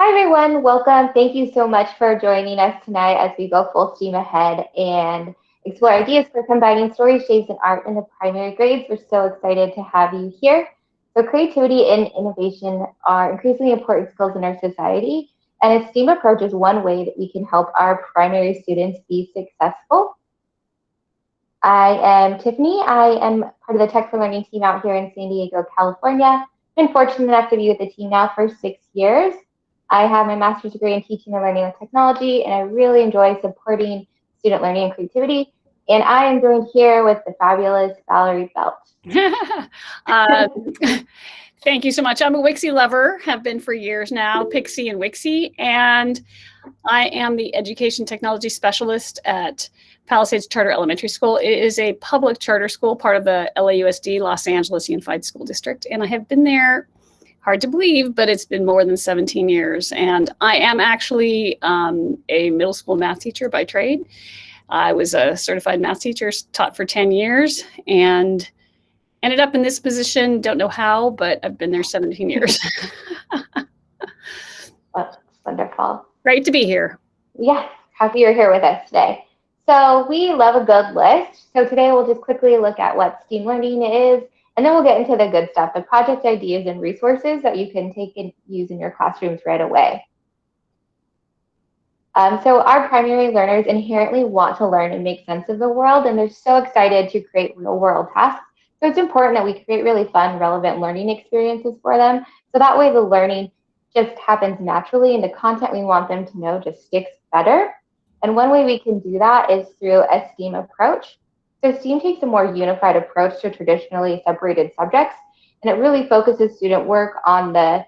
Hi everyone, welcome. Thank you so much for joining us tonight as we go full steam ahead and explore ideas for combining story shapes and art in the primary grades. We're so excited to have you here. So creativity and innovation are increasingly important skills in our society, and a STEAM approach is one way that we can help our primary students be successful. I am Tiffany. I am part of the Tech for Learning team out here in San Diego, California. I've been fortunate enough to be with the team now for 6 years. I have my master's degree in teaching and learning and technology, and I really enjoy supporting student learning and creativity. And I am joined here with the fabulous Valerie Belt. Thank you so much. I'm a Wixie lover, have been for years now, Pixie and Wixie, and I am the education technology specialist at Palisades Charter Elementary School. It is a public charter school, part of the LAUSD, Los Angeles Unified School District, and I have been there, hard to believe, but it's been more than 17 years. And I am actually a middle school math teacher by trade. I was a certified math teacher, taught for 10 years, and ended up in this position. Don't know how, but I've been there 17 years. That's wonderful. Great to be here. Yes, happy you're here with us today. So we love a good list. So today we'll just quickly look at what STEAM learning is, and then we'll get into the good stuff, the project ideas and resources that you can take and use in your classrooms right away. So our primary learners inherently want to learn and make sense of the world, and they're so excited to create real world tasks. So it's important that we create really fun, relevant learning experiences for them. So that way the learning just happens naturally and the content we want them to know just sticks better. And one way we can do that is through a STEAM approach. So STEAM takes a more unified approach to traditionally separated subjects, and it really focuses student work on the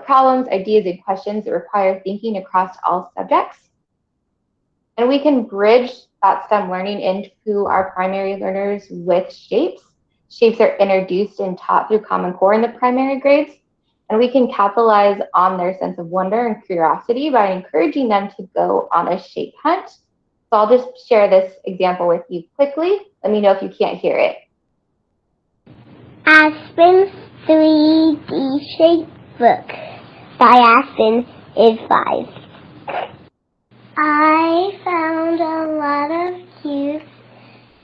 problems, ideas, and questions that require thinking across all subjects. And we can bridge that STEM learning into our primary learners with shapes. Shapes are introduced and taught through Common Core in the primary grades, and we can capitalize on their sense of wonder and curiosity by encouraging them to go on a shape hunt. So I'll just share this example with you quickly. Let me know if you can't hear it. Aspen's 3D shape book by Aspen is 5. I found a lot of cubes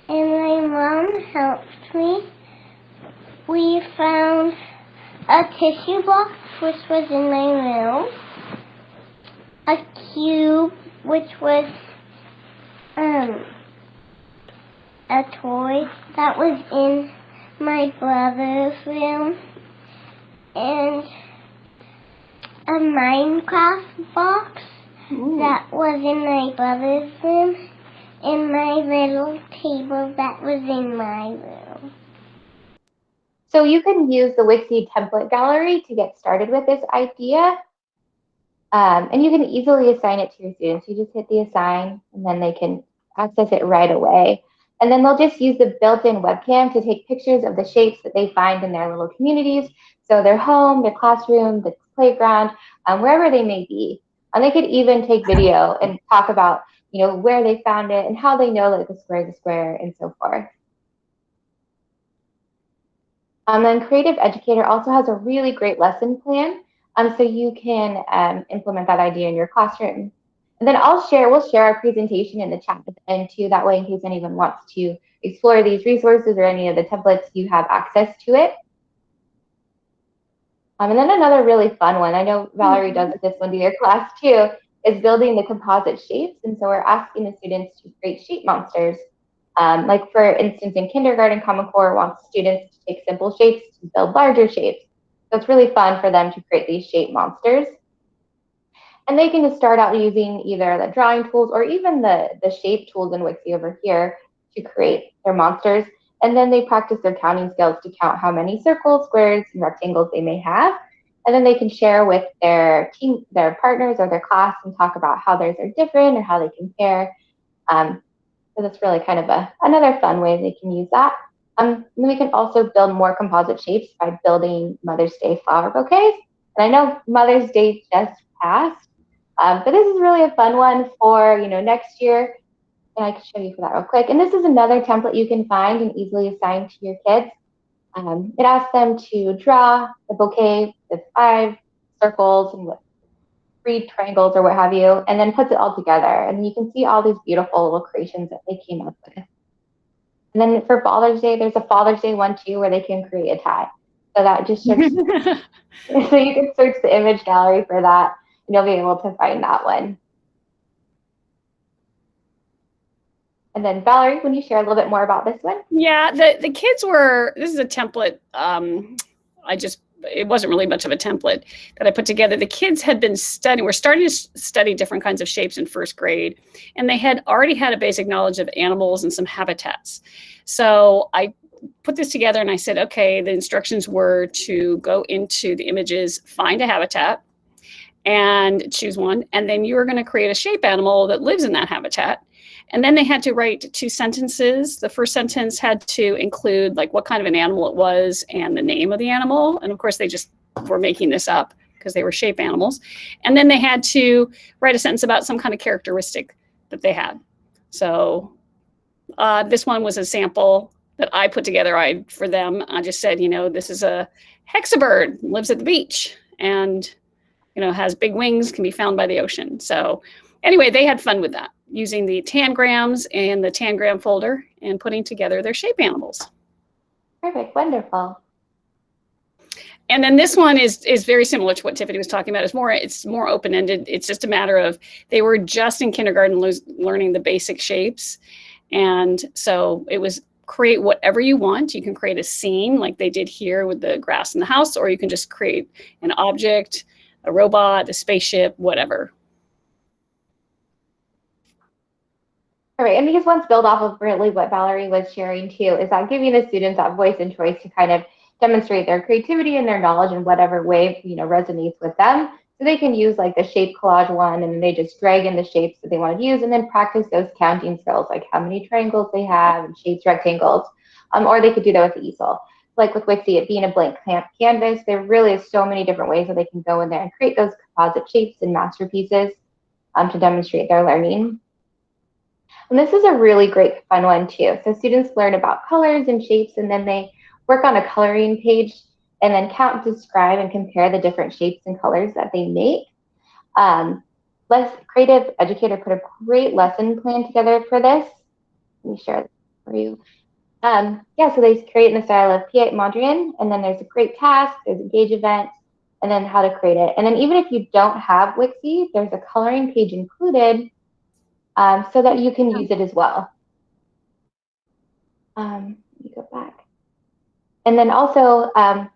and my mom helped me. We found a tissue box which was in my room, a cube which was a toy that was in my brother's room, and a Minecraft box that was in my brother's room, and my little table that was in my room. So you can use the Wixie template gallery to get started with this idea. And you can easily assign it to your students. You just hit the assign and then they can access it right away. And then they'll just use the built-in webcam to take pictures of the shapes that they find in their little communities. So their home, their classroom, the playground, wherever they may be. And they could even take video and talk about, where they found it and how they know that a square is a square and so forth. Then Creative Educator also has a really great lesson plan, so you can implement that idea in your classroom. And then we'll share our presentation in the chat at the end too, that way in case anyone wants to explore these resources or any of the templates, you have access to it. And then another really fun one, I know Valerie does this one to your class too, is building the composite shapes. And so we're asking the students to create shape monsters. Like for instance, in kindergarten, Common Core wants students to take simple shapes to build larger shapes. So it's really fun for them to create these shape monsters. And they can just start out using either the drawing tools or even the shape tools in Wixie over here to create their monsters. And then they practice their counting skills to count how many circles, squares, and rectangles they may have. And then they can share with their team, their partners or their class and talk about how theirs are different or how they compare. So that's really kind of another fun way they can use that. And we can also build more composite shapes by building Mother's Day flower bouquets. And I know Mother's Day just passed, but this is really a fun one for next year. And I can show you for that real quick. And this is another template you can find and easily assign to your kids. It asks them to draw the bouquet with 5 circles and 3 triangles or what have you, and then puts it all together. And you can see all these beautiful little creations that they came up with. And then for Father's Day, there's a Father's Day one too, where they can create a tie. So that just shows, so you can search the image gallery for that, and you'll be able to find that one. And then Valerie, can you share a little bit more about this one? Yeah, the kids were, this is a template. It wasn't really much of a template that I put together. The kids had been studying, we're starting to study different kinds of shapes in first grade, and they had already had a basic knowledge of animals and some habitats. So I put this together and I said, okay, the instructions were to go into the images, find a habitat and choose one. And then you were going to create a shape animal that lives in that habitat. And then they had to write 2 sentences. The first sentence had to include like what kind of an animal it was and the name of the animal. And of course, they just were making this up because they were shape animals. And then they had to write a sentence about some kind of characteristic that they had. So this one was a sample that I put together for them. I just said, this is a hexabird, lives at the beach, and, has big wings, can be found by the ocean. So anyway, they had fun with that, using the tangrams and the tangram folder and putting together their shape animals. Perfect, wonderful. And then this one is very similar to what Tiffany was talking about. It's more open-ended. It's just a matter of, they were just in kindergarten learning the basic shapes. And so it was create whatever you want. You can create a scene like they did here with the grass in the house, or you can just create an object, a robot, a spaceship, whatever. All right, and these ones build off of really what Valerie was sharing too, is that giving the students that voice and choice to kind of demonstrate their creativity and their knowledge in whatever way, resonates with them. So they can use like the shape collage one, and then they just drag in the shapes that they want to use and then practice those counting skills, like how many triangles they have and shapes, rectangles, or they could do that with the easel. Like with Wixie, it being a blank canvas, there really is so many different ways that they can go in there and create those composite shapes and masterpieces to demonstrate their learning. And this is a really great fun one too. So students learn about colors and shapes, and then they work on a coloring page and then count, describe, and compare the different shapes and colors that they make. Creative Educator put a great lesson plan together for this. Let me share this for you. So they create in the style of Piet Mondrian, and then there's a great task, there's a gauge event, and then how to create it. And then even if you don't have Wixie, there's a coloring page included so that you can use it as well. Let me go back. And then also,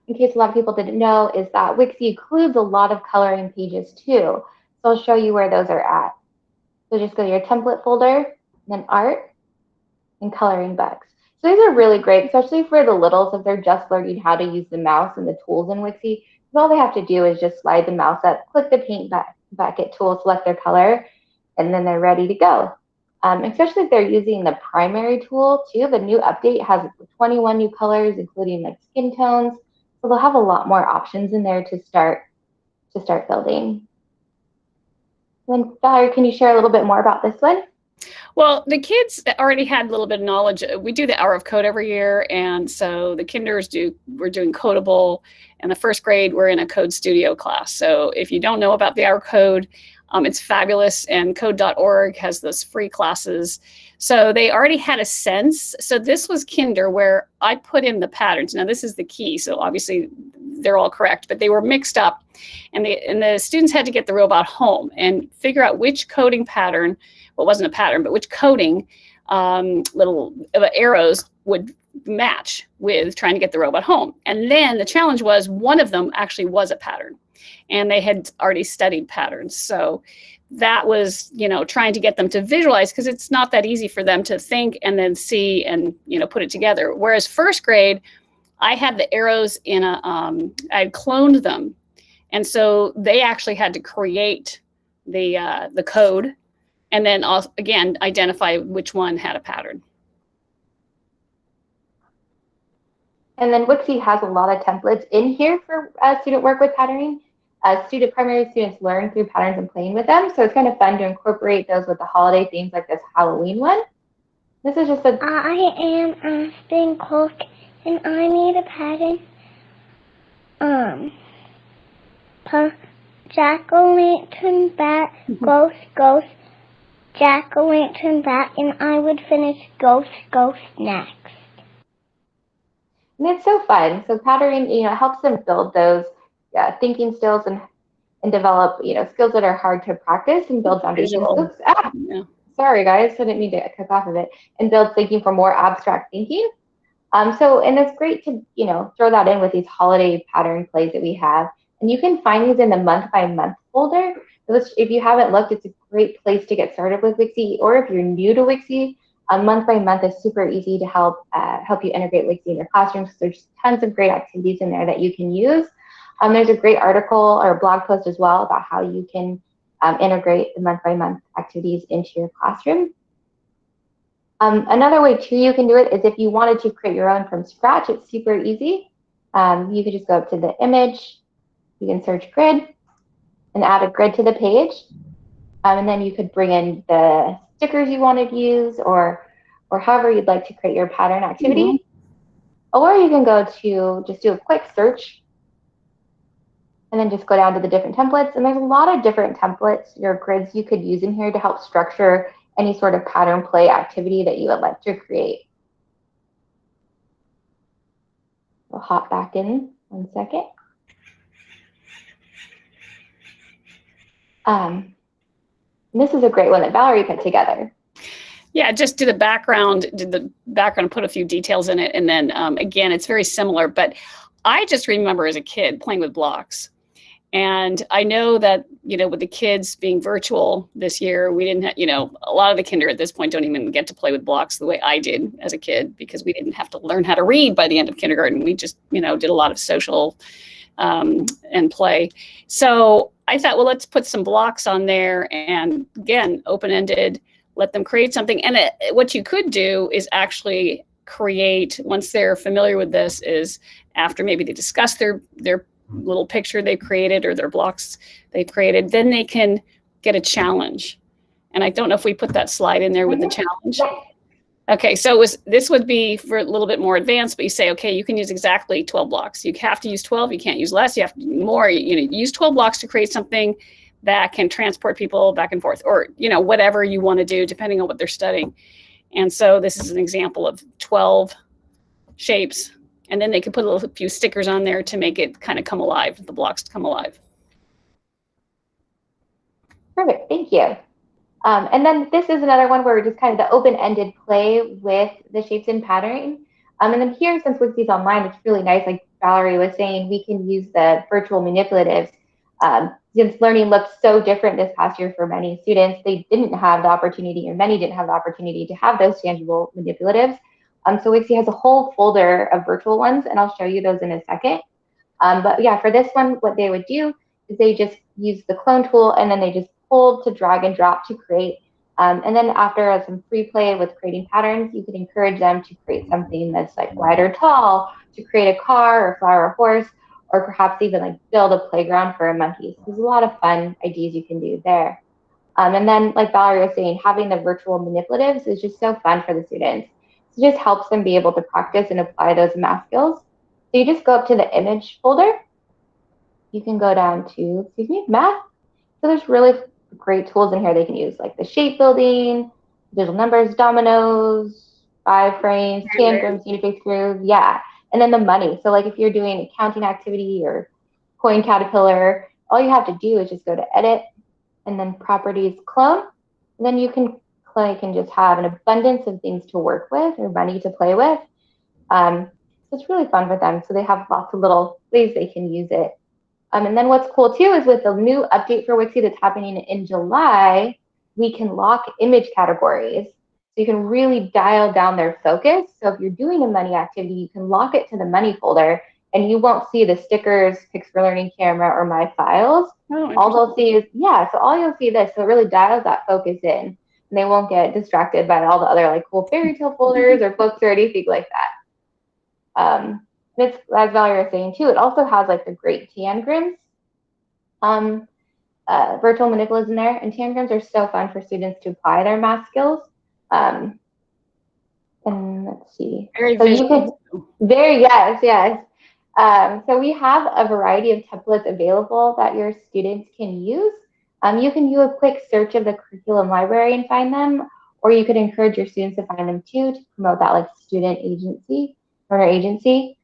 in case a lot of people didn't know, is that Wixie includes a lot of coloring pages too. So I'll show you where those are at. So just go to your template folder, then art, and coloring books. So these are really great, especially for the littles if they're just learning how to use the mouse and the tools in Wixie. All they have to do is just slide the mouse up, click the paint bucket tool, select their color, and then they're ready to go. Especially if they're using the primary tool too. The new update has 21 new colors, including like skin tones. So they'll have a lot more options in there to start building. Then Valerie, can you share a little bit more about this one? Well, the kids already had a little bit of knowledge. We do the Hour of Code every year, and so the kinders we're doing Codable, and the first grade we're in a Code Studio class. So if you don't know about the Hour of Code, it's fabulous, and code.org has those free classes. So they already had a sense. So this was kinder, where I put in the patterns. Now this is the key. So obviously they're all correct, but they were mixed up, and the students had to get the robot home and figure out which coding pattern, well, it wasn't a pattern, but which coding little arrows would match with trying to get the robot home. And then the challenge was one of them actually was a pattern, and they had already studied patterns. So that was, trying to get them to visualize, because it's not that easy for them to think and then see and, put it together. Whereas first grade, I had the arrows in I'd cloned them. And so they actually had to create the code, and then also, again, identify which one had a pattern. And then Wixie has a lot of templates in here for student work with patterning. Primary students learn through patterns and playing with them. So it's kind of fun to incorporate those with the holiday themes like this Halloween one. This is just I am spin cook, and I made a pattern. jack-o'-lantern bat, ghost, ghost, jack-o'-lantern bat, and I would finish ghost, ghost next. And it's so fun. So patterning, helps them build those thinking skills and develop, skills that are hard to practice and build foundations. Oops, sorry guys, I didn't mean to cut off of it. And build thinking for more abstract thinking. And it's great to, throw that in with these holiday pattern plays that we have. And you can find these in the month by month folder. Which, if you haven't looked, it's a great place to get started with Wixie. Or if you're new to Wixie, month by month is super easy to help you integrate Wixie in your classrooms. There's tons of great activities in there that you can use. There's a great article or blog post as well about how you can integrate the month by month activities into your classroom. Another way too you can do it is if you wanted to create your own from scratch. It's super easy. You could just go up to the image, you can search grid and add a grid to the page. And then you could bring in the stickers you want to use or however you'd like to create your pattern activity. Or you can go to just do a quick search and then just go down to the different templates. And there's a lot of different templates or grids you could use in here to help structure any sort of pattern play activity that you would like to create. We'll hop back in 1 second. This is a great one that Valerie put together. Yeah, just did the background, put a few details in it. And then again, it's very similar, but I just remember as a kid playing with blocks. And I know that, with the kids being virtual this year, we didn't have, a lot of the kinder at this point don't even get to play with blocks the way I did as a kid, because we didn't have to learn how to read by the end of kindergarten. We just, did a lot of social and play. So I thought, well, let's put some blocks on there and again, open-ended, let them create something. And what you could do is actually create, once they're familiar with this, is after maybe they discuss their little picture they created or their blocks they've created, then they can get a challenge. And I don't know if we put that slide in there with the challenge. Okay, so this would be for a little bit more advanced, but you say, okay, you can use exactly 12 blocks. You have to use 12, you can't use less, you have to do more. Use 12 blocks to create something that can transport people back and forth, or whatever you want to do depending on what they're studying. And so this is an example of 12 shapes. And then they could put a few stickers on there to make it kind of come alive, the blocks to come alive. Perfect, thank you. And then this is another one where we're just kind of the open-ended play with the shapes and patterning. And then here, since Wixie's online, it's really nice, like Valerie was saying, we can use the virtual manipulatives. Since learning looked so different this past year for many students, they didn't have the opportunity, or many didn't have the opportunity to have those tangible manipulatives. So Wixie has a whole folder of virtual ones, and I'll show you those in a second. But yeah, for this one, what they would do is they just use the clone tool, and then they just hold to drag and drop to create. And then after some free play with creating patterns, you can encourage them to create something that's like wide or tall, to create a car or flower or horse, or perhaps even like build a playground for a monkey. So there's a lot of fun ideas you can do there. And then, like Valerie was saying, having the virtual manipulatives is just so fun for the students. It just helps them be able to practice and apply those math skills. So you just go up to the image folder. You can go down to, math. So there's really great tools in here they can use, like the shape building, digital numbers, dominoes, 5 frames, tangrams, uniface grooves, yeah. And then the money. So like if you're doing a counting activity or coin caterpillar, all you have to do is just go to edit and then properties clone. And then you can click and just have an abundance of things to work with or money to play with. So it's really fun for them. So they have lots of little ways they can use it. And then what's cool too is with the new update for Wixie that's happening in July, we can lock image categories. So you can really dial down their focus. So if you're doing a money activity, you can lock it to the money folder and you won't see the stickers, Pics for Learning Camera, or My Files. All they'll see is, so all you'll see this, so it really dials that focus in. And they won't get distracted by all the other like cool fairy tale folders or books or anything like that. It's, as Valerie was saying too, it also has like the great tangrams, virtual manipulatives in there, and tangrams are so fun for students to apply their math skills. And let's see. Very so visual. You could yes. So we have a variety of templates available that your students can use. You can do a quick search of the curriculum library and find them, or you could encourage your students to find them too to promote that like student agency or agency.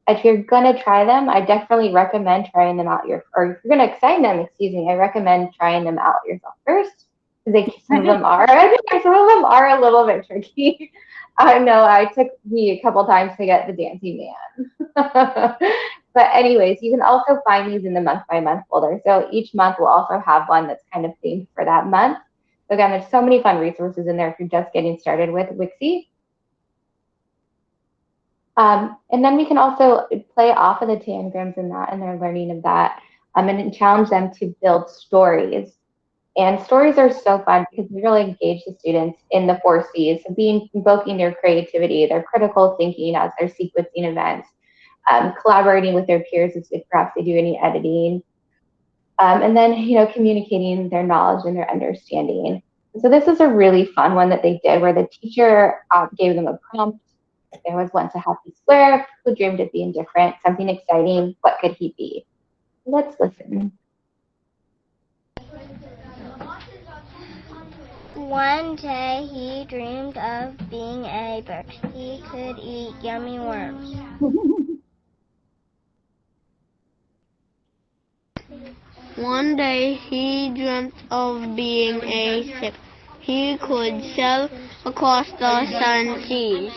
If you're gonna try them, I definitely recommend trying them out or if you're gonna assign them, excuse me, I recommend trying them out yourself first because some of them are, some of them are a little bit tricky. I know it took me a couple times to get the dancing man. But anyways, you can also find these in the month by month folder. So each month will also have one that's kind of themed for that month. So again, there's so many fun resources in there if you're just getting started with Wixie. And then we can also play off of the tangrams in that and their learning of that and challenge them to build stories. And stories are so fun because we really engage the students in the 4 C's, so invoking their creativity, their critical thinking as they're sequencing events, collaborating with their peers if perhaps they do any editing, and then communicating their knowledge and their understanding. So this is a really fun one that they did where the teacher gave them a prompt. There was once a happy square who dreamed of being different, something exciting. What could he be? Let's listen. One day he dreamed of being a bird. He could eat yummy worms. One day he dreamt of being a ship. He could sail across the seven seas.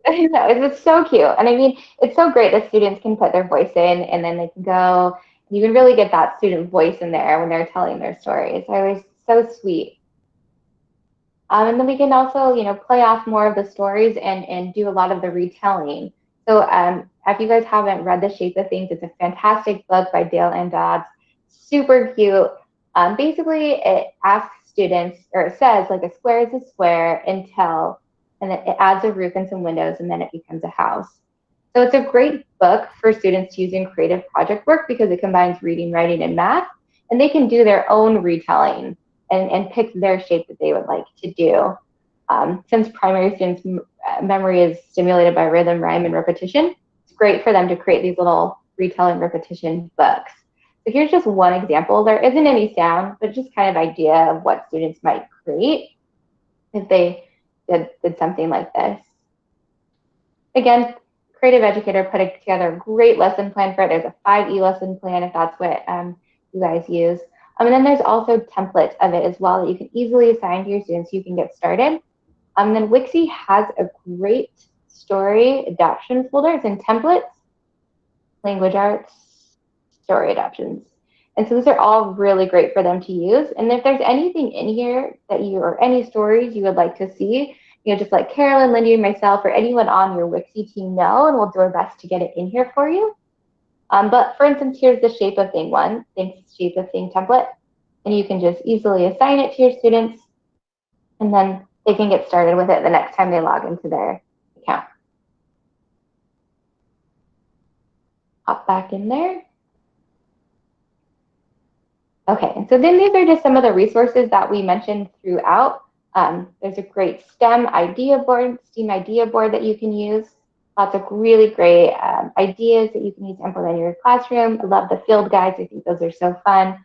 I know, it's so cute. And I mean, it's so great that students can put their voice in and then they can go, you can really get that student voice in there when they're telling their stories. So it's so sweet. And then we can also, play off more of the stories and do a lot of the retelling. So if you guys haven't read The Shape of Things, it's a fantastic book by Dale and Dodds. Super cute. Basically, it asks students, or it says, like, a square is a square until, and it adds a roof and some windows, and then it becomes a house. So it's a great book for students to use in creative project work because it combines reading, writing, and math, and they can do their own retelling and pick their shape that they would like to do. Since primary students' memory is stimulated by rhythm, rhyme, and repetition, it's great for them to create these little retelling repetition books. So here's just one example. There isn't any sound, but just kind of idea of what students might create if they did something like this. Again, creative educator put together a great lesson plan for it. There's a 5E lesson plan if that's what you guys use. And then there's also templates of it as well that you can easily assign to your students so you can get started. Then Wixie has a great story adaption folder. It's in templates, language arts, story adaptions. And so those are all really great for them to use. And if there's anything in here that or any stories you would like to see, just let Carolyn, Lindy, myself, or anyone on your Wixie team know, and we'll do our best to get it in here for you. But for instance, here's the shape of thing one, shape of thing template, and you can just easily assign it to your students, and then they can get started with it the next time they log into their account. Hop back in there. Okay, and so then these are just some of the resources that we mentioned throughout. There's a great STEM idea board that you can use. Lots of really great ideas that you can use to implement in your classroom. I love the field guides. I think those are so fun.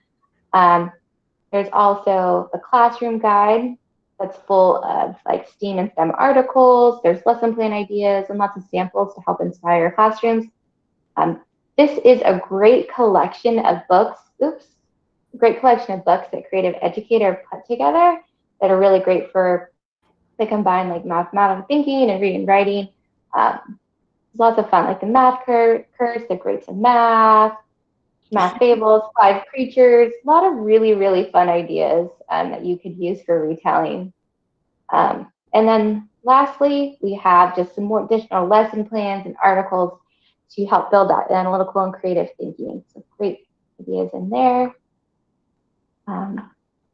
There's also a classroom guide that's full of like STEAM and STEM articles. There's lesson plan ideas and lots of samples to help inspire your classrooms. This is a great collection of books. Great collection of books that creative educator put together that are really great for, they combine like mathematical thinking and reading and writing. Lots of fun, like the math curse, the greats of math fables, 5 creatures, a lot of really, really fun ideas that you could use for retelling. And then lastly, we have just some more additional lesson plans and articles to help build that analytical and creative thinking. So great ideas in there.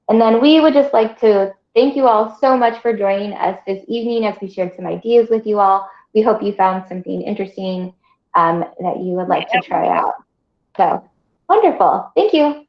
And then we would just like to thank you all so much for joining us this evening as we shared some ideas with you all. We hope you found something interesting that you would like to try out. So wonderful. Thank you.